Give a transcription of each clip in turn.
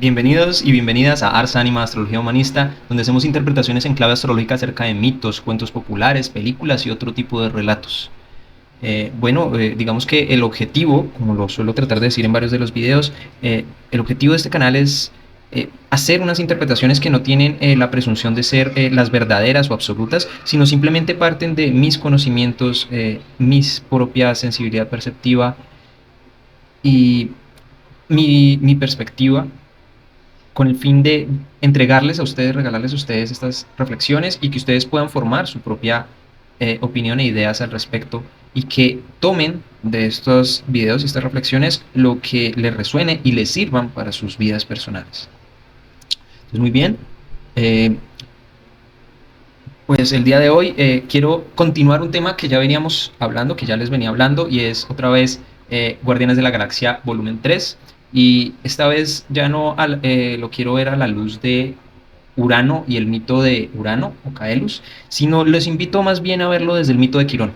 Bienvenidos y bienvenidas a Ars Anima Astrología Humanista, donde hacemos interpretaciones en clave astrológica acerca de mitos, cuentos populares, películas y otro tipo de relatos. Digamos que el objetivo, como lo suelo tratar de decir en varios de los videos, el objetivo de este canal es hacer unas interpretaciones que no tienen la presunción de ser las verdaderas o absolutas, sino simplemente parten de mis conocimientos, mis propia sensibilidad perceptiva y mi perspectiva, con el fin de entregarles a ustedes, regalarles a ustedes estas reflexiones y que ustedes puedan formar su propia opinión e ideas al respecto y que tomen de estos videos y estas reflexiones lo que les resuene y les sirvan para sus vidas personales. Entonces, muy bien. Pues el día de hoy quiero continuar un tema que ya veníamos hablando, que ya les venía hablando, y es otra vez Guardianes de la Galaxia volumen 3. Y esta vez ya no lo quiero ver a la luz de Urano y el mito de Urano o Caelus, sino les invito más bien a verlo desde el mito de Quirón.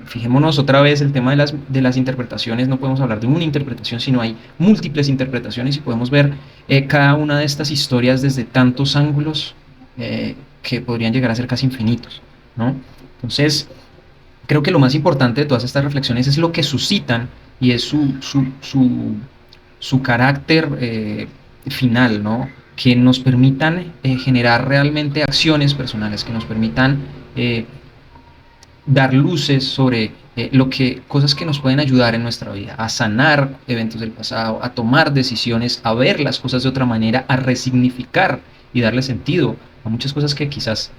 Fijémonos otra vez el tema de las interpretaciones. No podemos hablar de una interpretación, sino hay múltiples interpretaciones y podemos ver cada una de estas historias desde tantos ángulos que podrían llegar a ser casi infinitos, ¿no? Entonces, creo que lo más importante de todas estas reflexiones es lo que suscitan y es su carácter final, ¿no? Que nos permitan generar realmente acciones personales, que nos permitan dar luces sobre cosas que nos pueden ayudar en nuestra vida, a sanar eventos del pasado, a tomar decisiones, a ver las cosas de otra manera, a resignificar y darle sentido a muchas cosas que quizás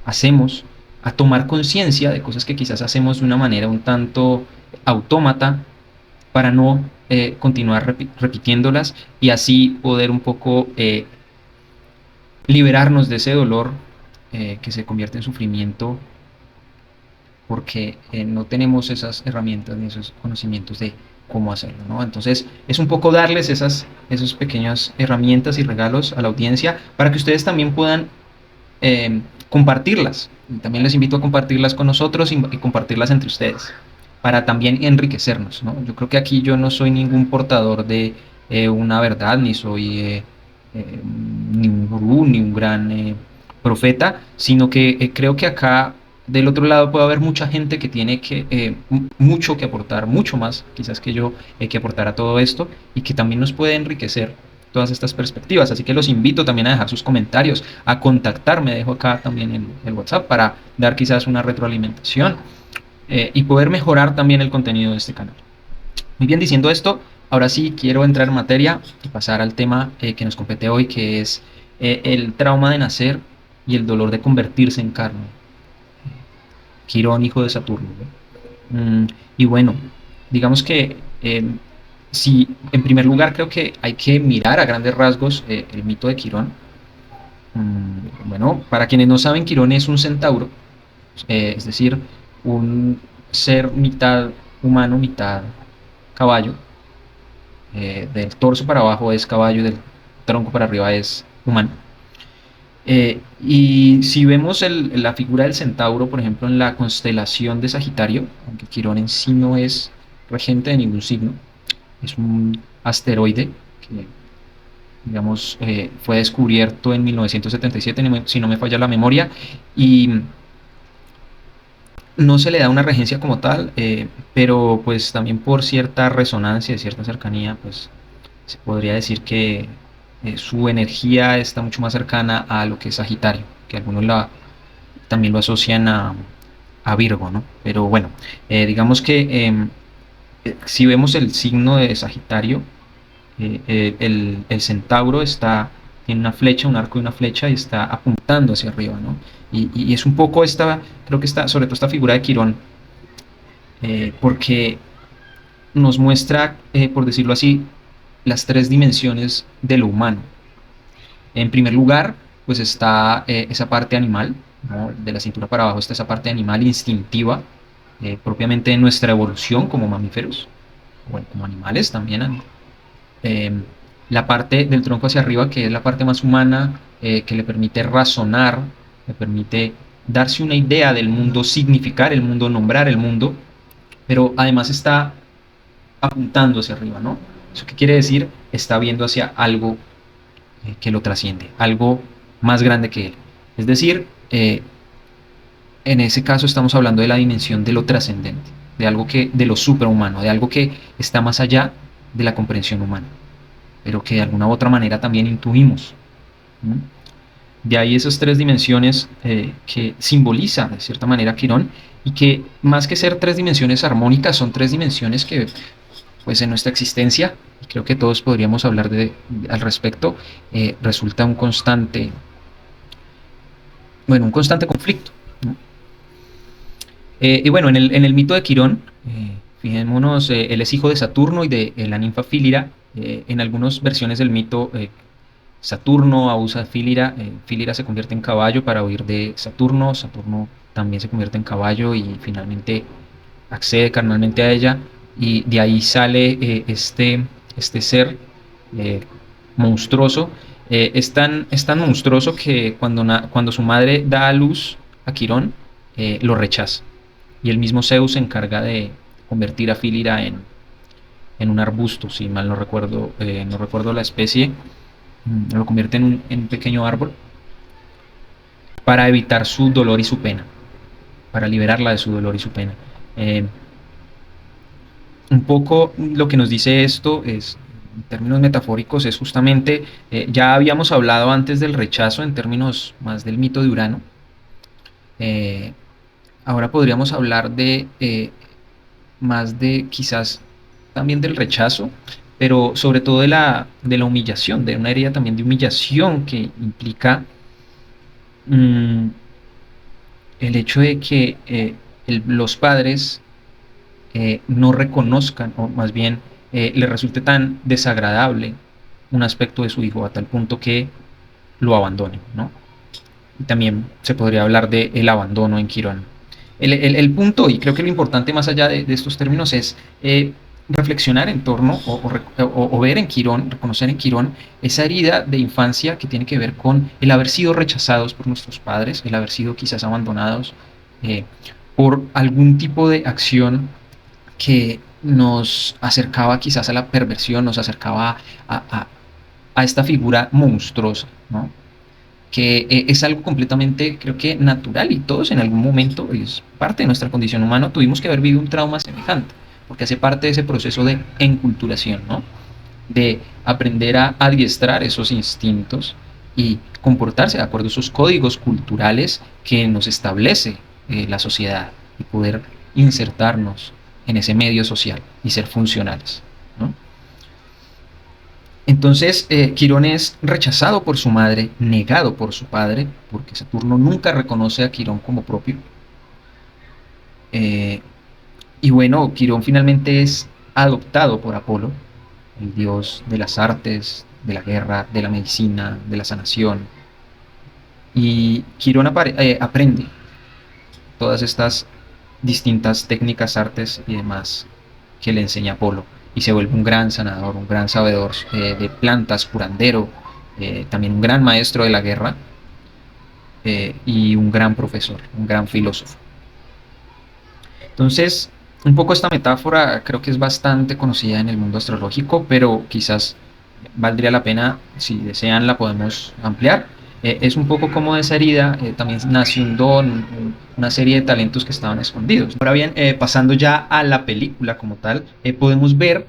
hacemos, a tomar conciencia de cosas que quizás hacemos de una manera un tanto autómata para no continuar repitiéndolas y así poder un poco liberarnos de ese dolor que se convierte en sufrimiento porque no tenemos esas herramientas ni esos conocimientos de cómo hacerlo, ¿no? Entonces es un poco darles esas pequeñas herramientas y regalos a la audiencia para que ustedes también puedan compartirlas. Y también les invito a compartirlas con nosotros y compartirlas entre ustedes para también enriquecernos, ¿no? Yo creo que aquí yo no soy ningún portador de una verdad, ni soy ni un gurú, ni un gran profeta, sino que creo que acá del otro lado puede haber mucha gente que tiene mucho que aportar, mucho más quizás que yo, que aportar a todo esto y que también nos puede enriquecer todas estas perspectivas. Así que los invito también a dejar sus comentarios, a contactarme, dejo acá también el WhatsApp para dar quizás una retroalimentación y poder mejorar también el contenido de este canal. Muy bien, diciendo esto, ahora sí quiero entrar en materia y pasar al tema que nos compete hoy, que es el trauma de nacer y el dolor de convertirse en carne. Quirón, hijo de Saturno, ¿no? Y bueno, digamos que si en primer lugar creo que hay que mirar a grandes rasgos el mito de Quirón. Bueno, para quienes no saben, Quirón es un centauro, es decir, un ser mitad humano, mitad caballo. Del torso para abajo es caballo y del tronco para arriba es humano. Y si vemos la figura del centauro, por ejemplo, en la constelación de Sagitario, aunque Quirón en sí no es regente de ningún signo, es un asteroide que, digamos, fue descubierto en 1977, si no me falla la memoria, y no se le da una regencia como tal, pero pues también por cierta resonancia, cierta cercanía, pues se podría decir que su energía está mucho más cercana a lo que es Sagitario, que algunos también lo asocian a Virgo, ¿no? Pero bueno, digamos que si vemos el signo de Sagitario, el centauro tiene una flecha, un arco y una flecha y está apuntando hacia arriba, ¿no? Y es un poco creo que sobre todo esta figura de Quirón, porque nos muestra, por decirlo así, las tres dimensiones de lo humano. En primer lugar, pues está esa parte animal, ¿no? De la cintura para abajo está esa parte animal instintiva, propiamente de nuestra evolución como mamíferos, bueno, como animales también. La parte del tronco hacia arriba, que es la parte más humana, que le permite razonar, le permite darse una idea del mundo, significar el mundo, nombrar el mundo, pero además está apuntando hacia arriba, ¿no? ¿Eso qué quiere decir? está viendo hacia algo que lo trasciende, algo más grande que él. Es decir, en ese caso estamos hablando de la dimensión de lo trascendente, de lo superhumano, de algo que está más allá de la comprensión humana, pero que de alguna u otra manera también intuimos. ¿Mm? De ahí esas tres dimensiones que simboliza de cierta manera Quirón, y que más que ser tres dimensiones armónicas, son tres dimensiones que pues en nuestra existencia, y creo que todos podríamos hablar al respecto, resulta un constante conflicto, ¿no? Y bueno, en el mito de Quirón, fijémonos, él es hijo de Saturno y de la ninfa Fílira. En algunas versiones del mito, Saturno abusa de Fílira, Fílira se convierte en caballo para huir de Saturno, Saturno también se convierte en caballo y finalmente accede carnalmente a ella, y de ahí sale este ser eh, monstruoso. Es tan monstruoso que cuando su madre da a luz a Quirón, lo rechaza. Y el mismo Zeus se encarga de convertir a Fílira en un arbusto, si mal no recuerdo la especie. Lo convierte en un pequeño árbol para evitar su dolor y su pena, para liberarla de su dolor y su pena. Eh, un poco lo que nos dice esto es, en términos metafóricos, es justamente, ya habíamos hablado antes del rechazo en términos más del mito de Urano. Ahora podríamos hablar más de quizás también del rechazo, pero sobre todo de la humillación, de una herida también de humillación que implica mmm, el hecho de que los padres no reconozcan, o más bien le resulte tan desagradable un aspecto de su hijo a tal punto que lo abandonen, ¿no? Y también se podría hablar del abandono en Quirón. El punto, y creo que lo importante más allá de estos términos, es reflexionar en torno o ver en Quirón, reconocer en Quirón esa herida de infancia que tiene que ver con el haber sido rechazados por nuestros padres, el haber sido quizás abandonados eh, por algún tipo de acción que nos acercaba quizás a la perversión, nos acercaba a esta figura monstruosa, ¿no? Que es algo completamente, creo que natural, y todos en algún momento, es parte de nuestra condición humana, tuvimos que haber vivido un trauma semejante, porque hace parte de ese proceso de enculturación, ¿no? De aprender a adiestrar esos instintos y comportarse de acuerdo a esos códigos culturales que nos establece la sociedad, y poder insertarnos en ese medio social y ser funcionales, ¿no? Entonces, Quirón es rechazado por su madre, negado por su padre, porque Saturno nunca reconoce a Quirón como propio. Eh, y bueno, Quirón finalmente es adoptado por Apolo, el dios de las artes, de la guerra, de la medicina, de la sanación. Y Quirón aprende todas estas distintas técnicas, artes y demás que le enseña Apolo, y se vuelve un gran sanador, un gran sabedor de plantas, curandero, también un gran maestro de la guerra, y un gran profesor, un gran filósofo. Entonces, un poco esta metáfora creo que es bastante conocida en el mundo astrológico, pero quizás valdría la pena, si desean, la podemos ampliar. Es un poco como de esa herida también nace un don, una serie de talentos que estaban escondidos. Ahora bien, pasando ya a la película como tal, podemos ver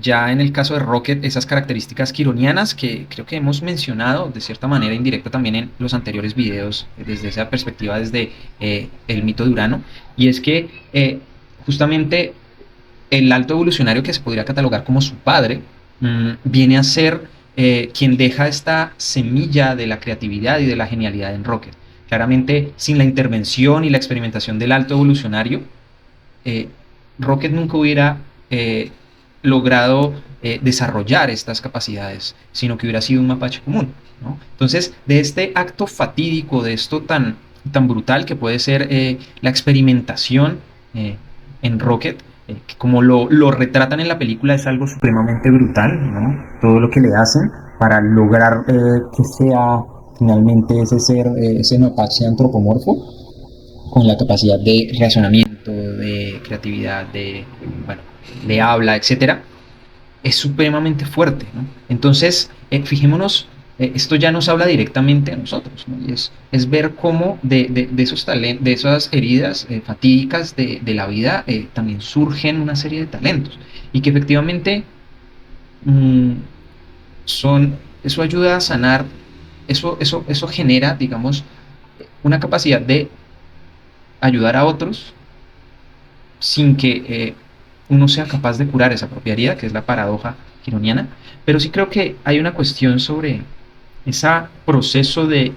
ya en el caso de Rocket esas características quironianas que creo que hemos mencionado de cierta manera indirecta también en los anteriores videos, desde esa perspectiva, desde el mito de Urano, y es que justamente el alto evolucionario, que se podría catalogar como su padre, viene a ser quien deja esta semilla de la creatividad y de la genialidad en Rocket. Claramente, sin la intervención y la experimentación del alto evolucionario, Rocket nunca hubiera logrado desarrollar estas capacidades, sino que hubiera sido un mapache común, ¿no? Entonces, de este acto fatídico, de esto tan brutal que puede ser la experimentación en Rocket, que como lo retratan en la película, es algo supremamente brutal, ¿no? Todo lo que le hacen para lograr que sea finalmente ese ser, ese mapache antropomorfo, con la capacidad de razonamiento, de creatividad, bueno, de habla, etcétera. es supremamente fuerte, ¿no? Entonces, fijémonos, esto ya nos habla directamente a nosotros, ¿no? Y es ver cómo de esos de esas heridas fatídicas de la vida también surgen una serie de talentos y que efectivamente mmm, eso ayuda a sanar, eso genera, digamos, una capacidad de ayudar a otros sin que uno sea capaz de curar esa propia herida, que es la paradoja quironiana, pero sí creo que hay una cuestión sobre ese proceso de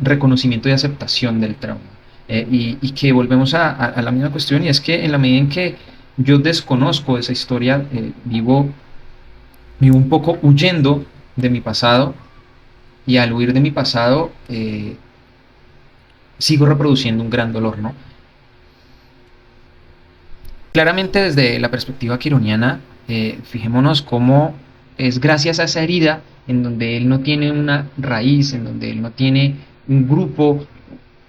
reconocimiento y aceptación del trauma. Y que volvemos a la misma cuestión, y es que en la medida en que yo desconozco esa historia, vivo un poco huyendo de mi pasado, y al huir de mi pasado sigo reproduciendo un gran dolor, ¿no? Claramente desde la perspectiva quironiana, fijémonos cómo es gracias a esa herida en donde él no tiene una raíz, en donde él no tiene un grupo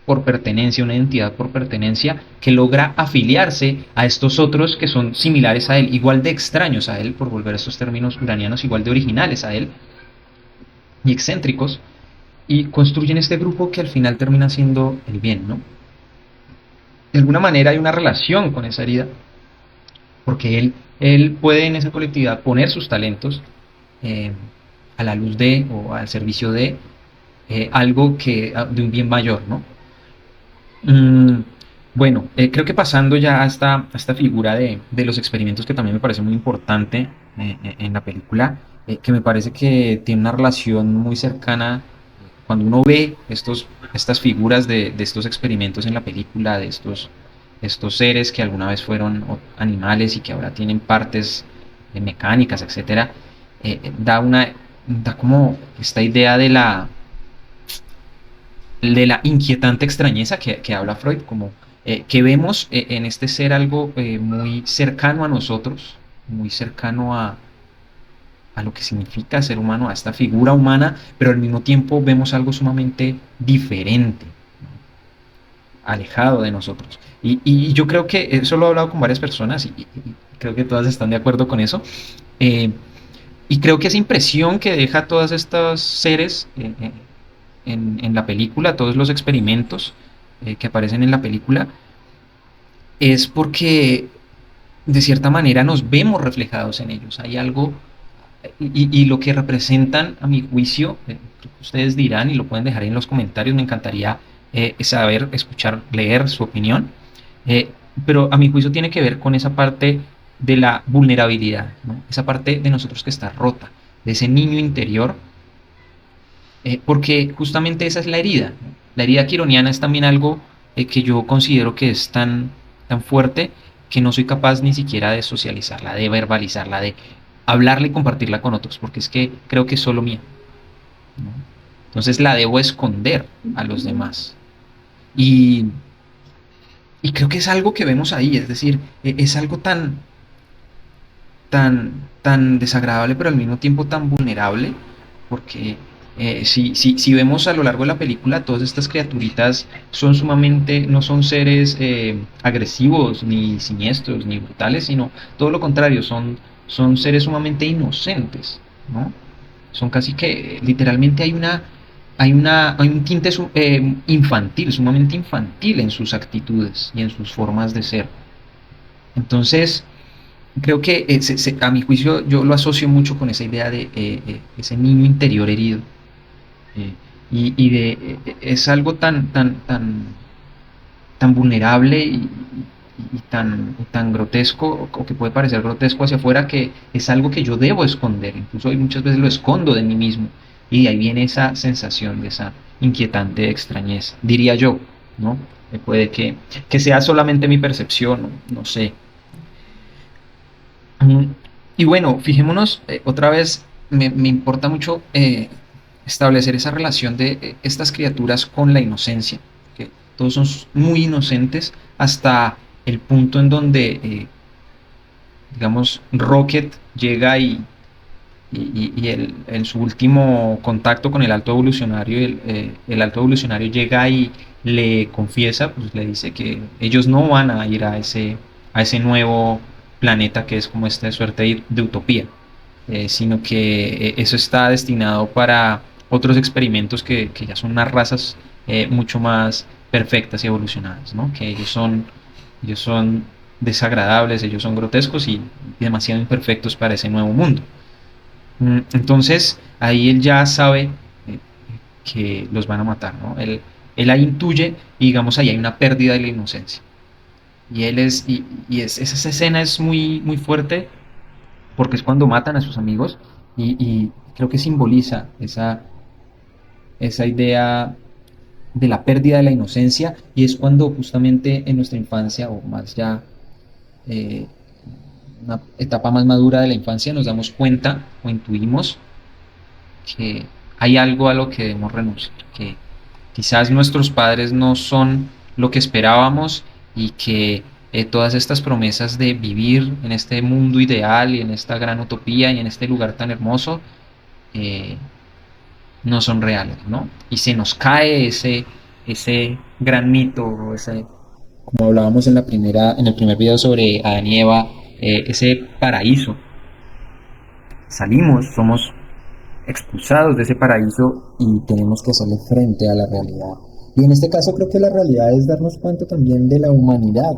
por pertenencia, una identidad por pertenencia, que logra afiliarse a estos otros que son similares a él, igual de extraños a él, por volver a estos términos uranianos, igual de originales a él y excéntricos, y construyen este grupo que al final termina siendo el bien, ¿no? De alguna manera hay una relación con esa herida, porque él puede en esa colectividad poner sus talentos eh, a la luz de o al servicio de algo que de un bien mayor, ¿no? Mm, bueno, creo que pasando ya a esta figura de los experimentos que también me parece muy importante en la película, que me parece que tiene una relación muy cercana cuando uno ve estas figuras de estos experimentos en la película, de estos seres que alguna vez fueron animales y que ahora tienen partes mecánicas, etcétera, da como esta idea de la inquietante extrañeza que habla Freud, como que vemos en este ser algo muy cercano a nosotros, muy cercano a lo que significa ser humano, a esta figura humana, pero al mismo tiempo vemos algo sumamente diferente, alejado de nosotros. Y yo creo que eso lo he hablado con varias personas y creo que todas están de acuerdo con eso. Eh, y creo que esa impresión que deja todos estos seres en la película, todos los experimentos que aparecen en la película, es porque de cierta manera nos vemos reflejados en ellos. Hay algo, y lo que representan, a mi juicio, ustedes dirán y lo pueden dejar en los comentarios, me encantaría saber, escuchar, leer su opinión, eh, pero a mi juicio tiene que ver con esa parte de la vulnerabilidad, ¿no? Esa parte de nosotros que está rota, de ese niño interior, porque justamente esa es la herida, ¿no? La herida quironiana es también algo que yo considero que es tan fuerte que no soy capaz ni siquiera de socializarla, de verbalizarla, de hablarla y compartirla con otros, porque es que creo que es solo mía, ¿no? Entonces la debo esconder a los demás. Y, y creo que es algo que vemos ahí, es decir, es algo tan desagradable, pero al mismo tiempo tan vulnerable, porque si vemos a lo largo de la película, todas estas criaturitas son sumamente, no son seres agresivos, ni siniestros, ni brutales, sino todo lo contrario, son seres sumamente inocentes, ¿no? Son casi que, literalmente hay un tinte infantil, sumamente infantil en sus actitudes y en sus formas de ser. Entonces, creo que a mi juicio yo lo asocio mucho con esa idea de ese niño interior herido. Eh, es algo tan vulnerable y tan grotesco, o que puede parecer grotesco hacia afuera, que es algo que yo debo esconder. Incluso muchas veces lo escondo de mí mismo. Y de ahí viene esa sensación de esa inquietante extrañeza, diría yo, ¿no? Puede que sea solamente mi percepción, no sé. Mm, Y bueno, fijémonos, otra vez me importa mucho establecer esa relación de estas criaturas con la inocencia, que todos son muy inocentes hasta el punto en donde, digamos, Rocket llega y en su último contacto con el alto evolucionario, el alto evolucionario llega y le confiesa, pues le dice que ellos no van a ir a ese nuevo planeta que es como esta suerte de utopía. sino que eso está destinado para otros experimentos que ya son unas razas mucho más perfectas y evolucionadas, ¿no? Que ellos son desagradables, ellos son grotescos y demasiado imperfectos para ese nuevo mundo. Entonces ahí él ya sabe que los van a matar, ¿no? Él ahí intuye y digamos ahí hay una pérdida de la inocencia. Y él esa escena es muy, muy fuerte porque es cuando matan a sus amigos y creo que simboliza esa idea de la pérdida de la inocencia y es cuando justamente en nuestra infancia o más ya eh, una etapa más madura de la infancia nos damos cuenta o intuimos que hay algo a lo que debemos renunciar, que quizás nuestros padres no son lo que esperábamos y que todas estas promesas de vivir en este mundo ideal y en esta gran utopía y en este lugar tan hermoso eh, no son reales, ¿no? Y se nos cae ese gran mito, como hablábamos en el primer video sobre Adán y Eva, ese paraíso. Salimos, somos expulsados de ese paraíso y tenemos que hacerle frente a la realidad. Y en este caso creo que la realidad es darnos cuenta también de la humanidad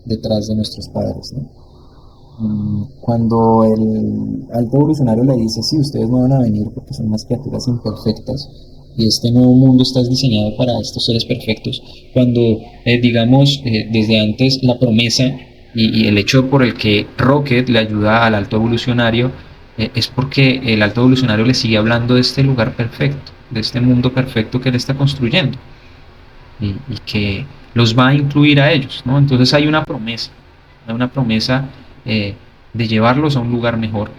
detrás de nuestros padres, ¿no? Cuando el alto evolucionario le dice, sí, ustedes no van a venir porque son unas criaturas imperfectas y este nuevo mundo está diseñado para estos seres perfectos, cuando digamos desde antes la promesa y el hecho por el que Rocket le ayuda al alto evolucionario es porque el alto evolucionario le sigue hablando de este lugar perfecto, de este mundo perfecto que él está construyendo y que los va a incluir a ellos, ¿no? Entonces hay una promesa de llevarlos a un lugar mejor.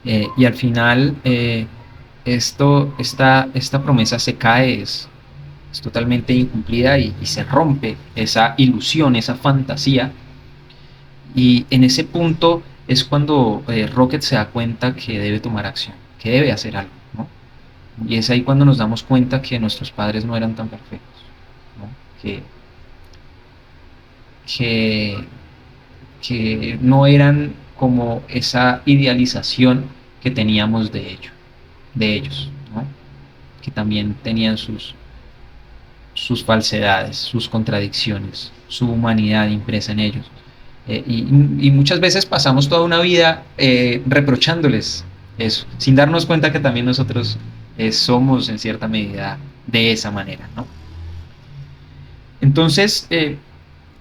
Y al final esta promesa se cae, es totalmente incumplida y se rompe esa ilusión, esa fantasía. Y en ese punto es cuando Rocket se da cuenta que debe tomar acción, que debe hacer algo, ¿no? Y es ahí cuando nos damos cuenta que nuestros padres no eran tan perfectos, ¿no? Que, que no eran como esa idealización que teníamos de ellos, ¿no? Que también tenían sus falsedades, sus contradicciones, su humanidad impresa en ellos. Y muchas veces pasamos toda una vida reprochándoles eso, sin darnos cuenta que también nosotros somos en cierta medida de esa manera, ¿no? Entonces,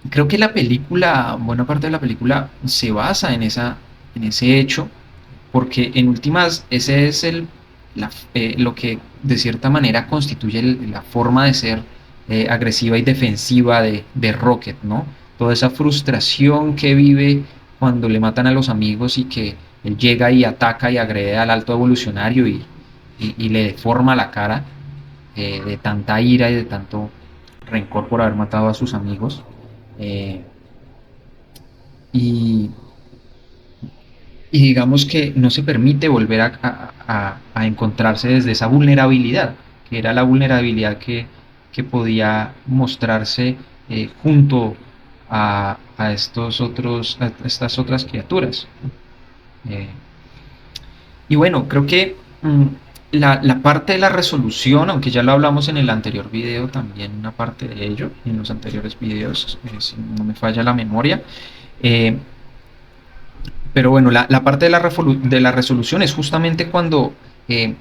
creo que la película, buena parte de la película se basa en ese hecho, porque en últimas ese es lo que de cierta manera constituye la forma de ser agresiva y defensiva de Rocket, ¿no? Toda esa frustración que vive cuando le matan a los amigos y que él llega y ataca y agrede al alto evolucionario y le deforma la cara de tanta ira y de tanto rencor por haber matado a sus amigos. Eh, y, y digamos que no se permite volver a encontrarse desde esa vulnerabilidad, que era la vulnerabilidad que podía mostrarse junto a estas otras criaturas. Eh, y bueno, creo que la parte de la resolución, aunque ya lo hablamos en el anterior video, también una parte de ello, en los anteriores videos, si no me falla la memoria, eh, pero bueno, la parte de la resolución es justamente cuando, eh,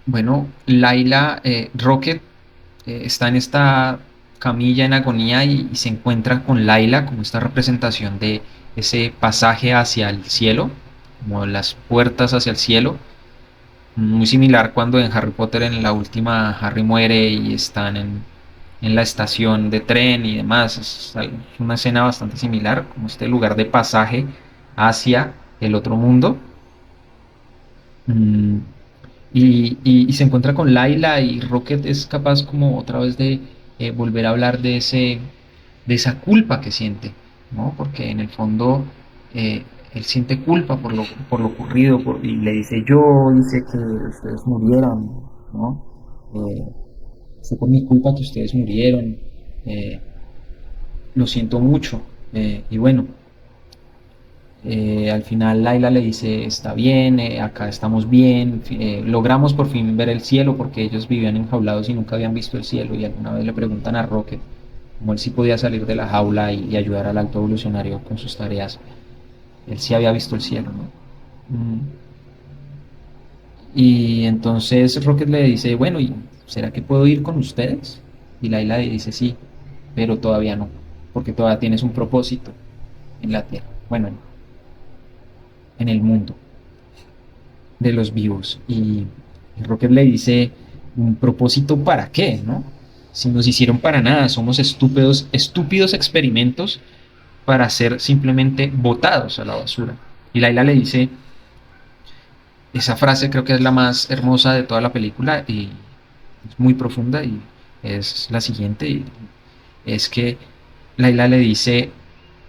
bueno, Laila Rocket está en esta camilla en agonía y se encuentra con Laila como esta representación de ese pasaje hacia el cielo, como las puertas hacia el cielo. Muy similar cuando en Harry Potter en la última Harry muere y están en la estación de tren y demás. Es una escena bastante similar, como este lugar de pasaje hacia el otro mundo. Mm, y se encuentra con Laila y Rocket es capaz como otra vez de volver a hablar de esa culpa que siente, ¿no? Porque en el fondo él siente culpa por lo ocurrido y le dice yo hice que ustedes murieran, ¿no? Fue por mi culpa que ustedes murieron, eh, lo siento mucho. Y bueno, Al final Laila le dice, está bien, acá estamos bien, logramos por fin ver el cielo porque ellos vivían enjaulados y nunca habían visto el cielo y alguna vez le preguntan a Rocket como él sí podía salir de la jaula y ayudar al alto evolucionario con sus tareas. Él sí había visto el cielo, ¿no? Mm. Y entonces Rocket le dice, bueno, ¿y será que puedo ir con ustedes? Y Laila le dice, sí, pero todavía no, porque todavía tienes un propósito en la Tierra, bueno, en el mundo de los vivos. Y Rocket le dice, ¿un propósito para qué? ¿No? Si nos hicieron para nada, somos estúpidos, estúpidos experimentos para ser simplemente botados a la basura. Y Laila le dice, esa frase creo que es la más hermosa de toda la película y es muy profunda y es la siguiente, y es que Laila le dice,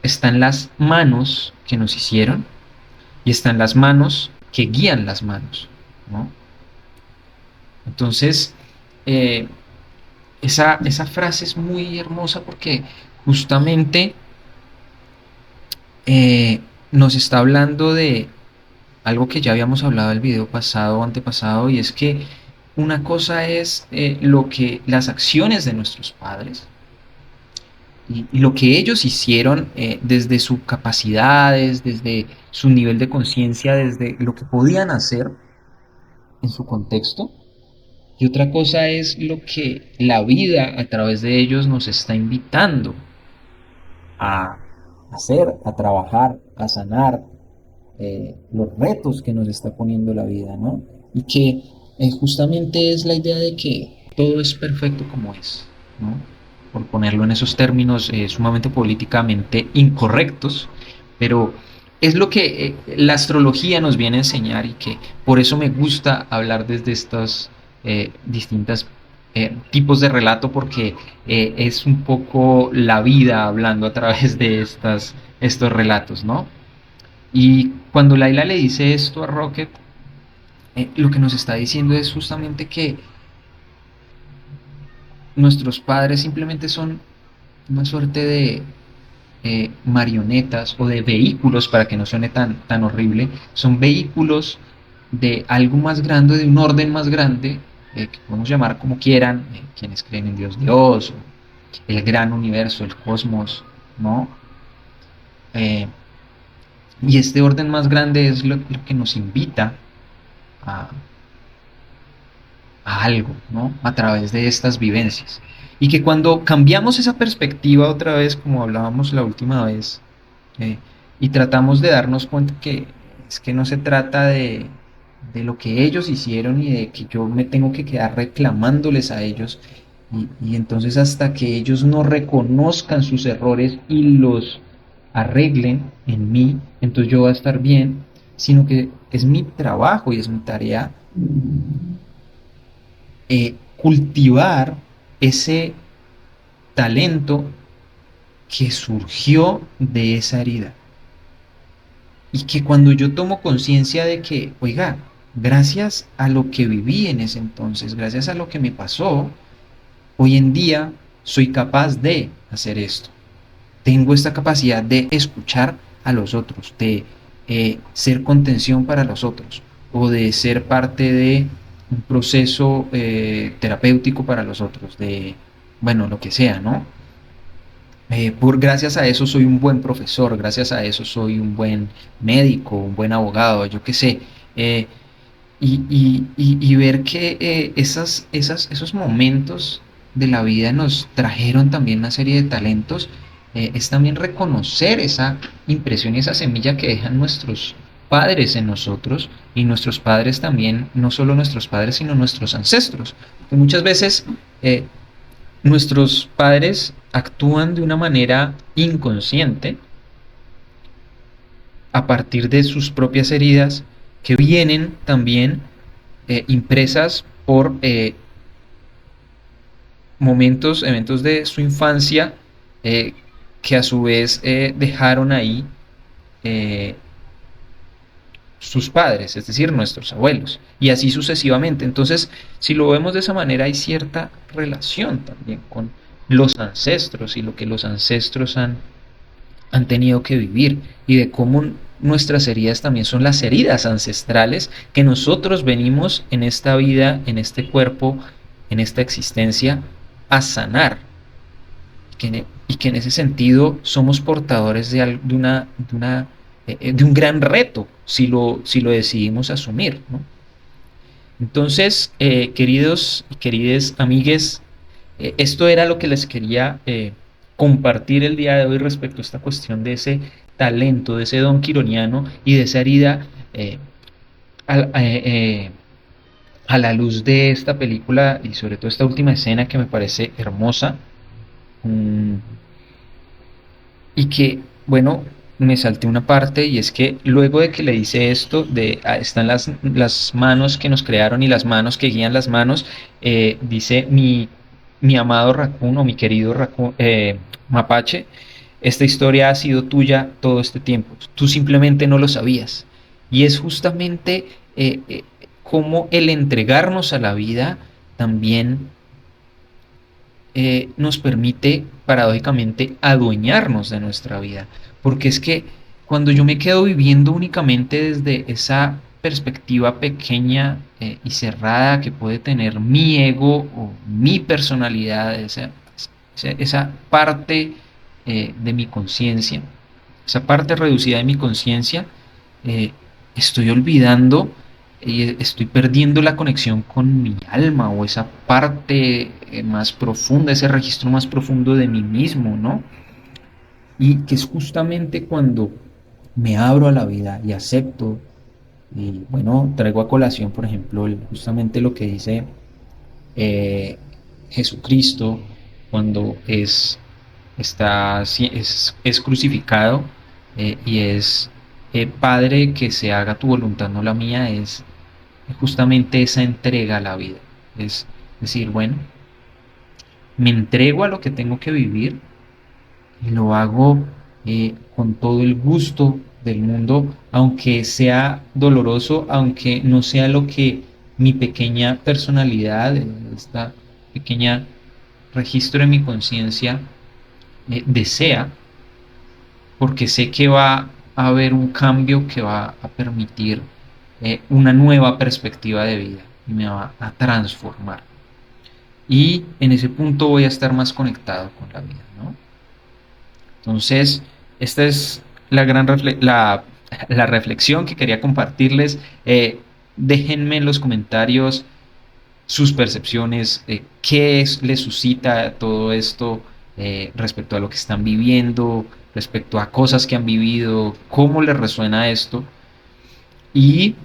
están las manos que nos hicieron y están las manos que guían las manos, ¿no? Entonces, eh, esa frase es muy hermosa porque justamente nos está hablando de algo que ya habíamos hablado en el video pasado o antepasado, y es que una cosa es lo que las acciones de nuestros padres y lo que ellos hicieron desde sus capacidades, desde su nivel de conciencia, desde lo que podían hacer en su contexto. Y otra cosa es lo que la vida a través de ellos nos está invitando a hacer, a trabajar, a sanar, los retos que nos está poniendo la vida, ¿no? Y que justamente es la idea de que todo es perfecto como es, ¿no? Por ponerlo en esos términos sumamente políticamente incorrectos, pero es lo que la astrología nos viene a enseñar y que por eso me gusta hablar desde estas distintas tipos de relato porque es un poco la vida hablando a través de estos relatos, ¿no? Y cuando Laila le dice esto a Rocket, lo que nos está diciendo es justamente que nuestros padres simplemente son una suerte de marionetas o de vehículos, para que no suene tan horrible, son vehículos de algo más grande, de un orden más grande, que podemos llamar como quieran, quienes creen en Dios, o el gran universo, el cosmos, ¿no? Eh, y este orden más grande es lo que nos invita a, a algo, ¿no? A través de estas vivencias. Y que cuando cambiamos esa perspectiva otra vez, como hablábamos la última vez, eh, y tratamos de darnos cuenta que es que no se trata de lo que ellos hicieron y de que yo me tengo que quedar reclamándoles a ellos, y entonces hasta que ellos no reconozcan sus errores y los arreglen en mí, entonces yo voy a estar bien, sino que es mi trabajo y es mi tarea cultivar ese talento que surgió de esa herida. Y que cuando yo tomo conciencia de que, oiga, gracias a lo que viví en ese entonces, gracias a lo que me pasó, hoy en día soy capaz de hacer esto. Tengo esta capacidad de escuchar a los otros, de ser contención para los otros, o de ser parte de un proceso terapéutico para los otros, de, bueno, lo que sea, ¿no? Gracias a eso soy un buen profesor, gracias a eso soy un buen médico, un buen abogado, yo qué sé. Eh, y ver que esos momentos de la vida nos trajeron también una serie de talentos, es también reconocer esa impresión y esa semilla que dejan nuestros padres en nosotros, y nuestros padres también, no solo nuestros padres, sino nuestros ancestros. Porque muchas veces nuestros padres actúan de una manera inconsciente a partir de sus propias heridas, que vienen también impresas por momentos, eventos de su infancia, eh, que a su vez dejaron ahí eh, sus padres, es decir, nuestros abuelos, y así sucesivamente. Entonces, si lo vemos de esa manera, hay cierta relación también con los ancestros y lo que los ancestros han tenido que vivir, y de cómo nuestras heridas también son las heridas ancestrales que nosotros venimos en esta vida, en este cuerpo, en esta existencia, a sanar. Y que en ese sentido somos portadores de un gran reto si lo decidimos asumir, ¿no? Entonces, queridos y queridas amigues, esto era lo que les quería compartir el día de hoy respecto a esta cuestión de ese talento, de ese don quironiano y de esa herida eh, a, a la luz de esta película y sobre todo esta última escena que me parece hermosa. Mm, y que, bueno, me salté una parte y es que luego de que le dice esto, están las manos que nos crearon y las manos que guían las manos, dice mi amado Raccoon o mi querido Raccoon, Mapache, esta historia ha sido tuya todo este tiempo, tú simplemente no lo sabías. Y es justamente cómo el entregarnos a la vida también nos permite paradójicamente adueñarnos de nuestra vida. Porque es que cuando yo me quedo viviendo únicamente desde esa perspectiva pequeña y cerrada que puede tener mi ego o mi personalidad, esa parte de mi conciencia, esa parte reducida de mi conciencia, eh, estoy olvidando y estoy perdiendo la conexión con mi alma o esa parte más profunda, ese registro más profundo de mí mismo, ¿no? Y que es justamente cuando me abro a la vida y acepto, y bueno, traigo a colación, por ejemplo, justamente lo que dice eh, Jesucristo cuando es crucificado y es Padre, que se haga tu voluntad, no la mía, es justamente esa entrega a la vida. Es decir, bueno, me entrego a lo que tengo que vivir y lo hago con todo el gusto del mundo, aunque sea doloroso, aunque no sea lo que mi pequeña personalidad, esta pequeña registro de mi conciencia desea, porque sé que va a haber un cambio que va a permitir una nueva perspectiva de vida y me va a transformar. Y en ese punto voy a estar más conectado con la vida, ¿no? Entonces, esta es la reflexión que quería compartirles. Déjenme en los comentarios sus percepciones, les suscita todo esto respecto a lo que están viviendo, respecto a cosas que han vivido, cómo les resuena esto. Y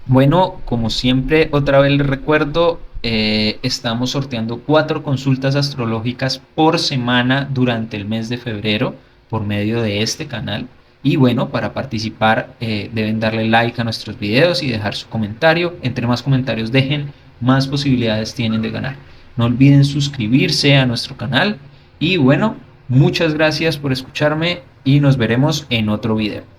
bueno, como siempre, otra vez les recuerdo, estamos sorteando 4 consultas astrológicas por semana durante el mes de febrero por medio de este canal. Y bueno, para participar deben darle like a nuestros videos y dejar su comentario. Entre más comentarios dejen, más posibilidades tienen de ganar. No olviden suscribirse a nuestro canal. Y bueno, muchas gracias por escucharme y nos veremos en otro video.